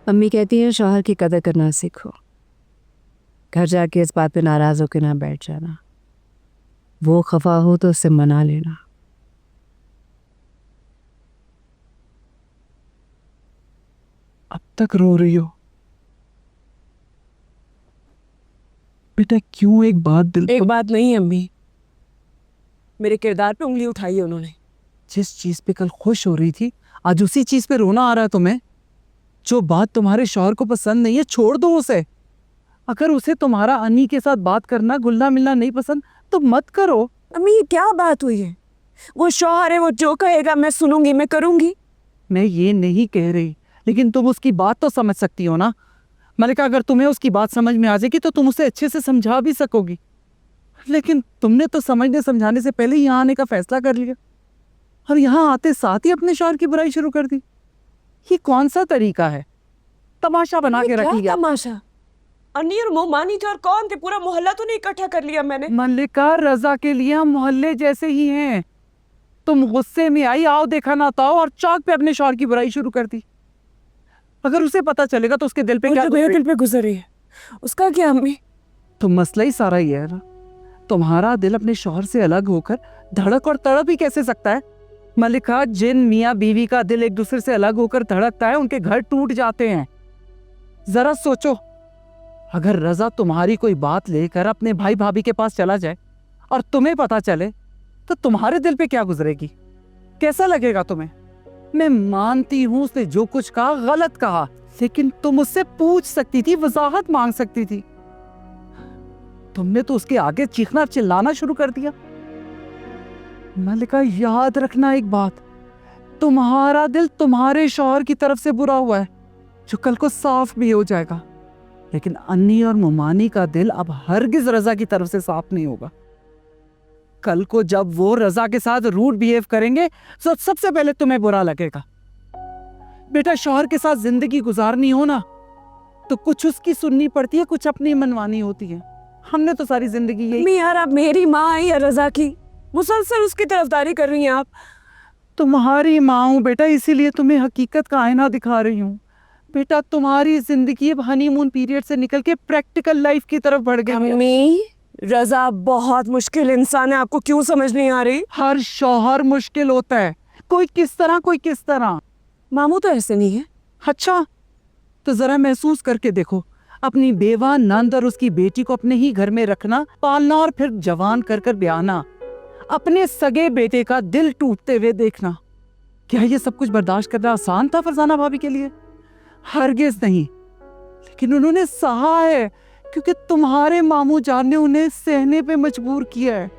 अम्मी कहती हैं शौहर की कदर करना सीखो। घर जाके इस बात पे नाराज होकर ना बैठ जाना। वो खफा हो तो उससे मना लेना। अब तक रो रही हो बेटा? क्यों? एक बात दिल एक बात नहीं अम्मी, मेरे किरदार पे उंगली उठाई है उन्होंने। जिस चीज पे कल खुश हो रही थी आज उसी चीज पे रोना आ रहा है तुम्हें। जो बात तुम्हारे शौहर को पसंद नहीं है छोड़ दो उसे। अगर उसे तुम्हारा अन्नी के साथ बात करना घुलना मिलना नहीं पसंद तो मत करो। अम्मी ये क्या बात हुई है? वो शौहर है, वो जो कहेगा मैं सुनूंगी, मैं करूंगी। मैं ये नहीं कह रही, लेकिन तुम उसकी बात तो समझ सकती हो ना। मलिका, अगर तुम्हें उसकी बात समझ में आ जाएगी तो तुम उसे अच्छे से समझा भी सकोगी। लेकिन तुमने तो समझने समझाने से पहले ही यहाँ आने का फैसला कर लिया और यहाँ आते साथ ही अपने शौहर की बुराई शुरू कर दी। ये कौन सा तरीका है? तमाशा बना के रख लिया। तमाशा? अन्नी और मोमानी थे और कौन थे? पूरा मोहल्ला तो नहीं इकट्ठा कर लिया मैंने। मल्लिका, रजा के लिए हम मोहल्ले जैसे ही हैं। तुम गुस्से में आई, आओ देखा ना तो आओ, और चौक पे अपने शौहर की बुराई शुरू कर दी। अगर उसे पता चलेगा तो उसके दिल पे क्या दिल पे गुजरी है, उसका क्या अम्मी? तो मसला ही सारा ये है ना। तुम्हारा दिल अपने शौहर से अलग होकर धड़क और तड़प ही कैसे सकता है? मलिका, जिन मियाँ बीवी का दिल एक दूसरे से अलग होकर धड़कता है उनके घर टूट जाते हैं। जरा सोचो, अगर रजा तुम्हारी कोई बात लेकर अपने भाई भाभी के पास चला जाए और तुम्हें पता चले तो तुम्हारे दिल पे क्या गुजरेगी? कैसा लगेगा तुम्हें? मैं मानती हूं उसने जो कुछ कहा गलत कहा, लेकिन तुम उससे पूछ सकती थी, वजाहत मांग सकती थी। तुमने तो उसके आगे चीखना चिल्लाना शुरू कर दिया। मलिका, याद रखना एक बात, तुम्हारा दिल तुम्हारे शौहर की तरफ से बुरा हुआ है जो कल को साफ भी हो जाएगा, लेकिन अन्नी और मुमानी का दिल अब हरगिज रजा की तरफ से साफ नहीं होगा। कल को जब वो रजा के साथ रूड बिहेव करेंगे तो सबसे पहले तुम्हें बुरा लगेगा। बेटा, शौहर के साथ जिंदगी गुजारनी हो ना तो कुछ उसकी सुननी पड़ती है, कुछ अपनी मनवानी होती है। हमने तो सारी जिंदगी यही। अम्मी यार, आप मेरी माँ है या रजा की? मुसलसल उसकी तरफदारी कर रही हैं आप। तुम्हारी माँ हूं बेटा, इसीलिए तुम्हें हकीकत का आईना दिखा रही हूँ। बेटा, तुम्हारी जिंदगी अब हनीमून पीरियड से निकल के प्रैक्टिकल लाइफ की तरफ बढ़ गई है। अम्मी, रजा बहुत मुश्किल इंसान है, आपको क्यों समझ नहीं आ रही? हर शौहर मुश्किल होता है, कोई किस तरह कोई किस तरह। मामू तो ऐसे नहीं है। अच्छा, तो जरा महसूस करके देखो, अपनी बेवा नंद और उसकी बेटी को अपने ही घर में रखना, पालना और फिर जवान कर कर ब्याहना, अपने सगे बेटे का दिल टूटते हुए देखना। क्या ये सब कुछ बर्दाश्त करना आसान था फरजाना भाभी के लिए? हरगिज नहीं। लेकिन उन्होंने सहा है क्योंकि तुम्हारे मामू जान ने उन्हें सहने पे मजबूर किया है।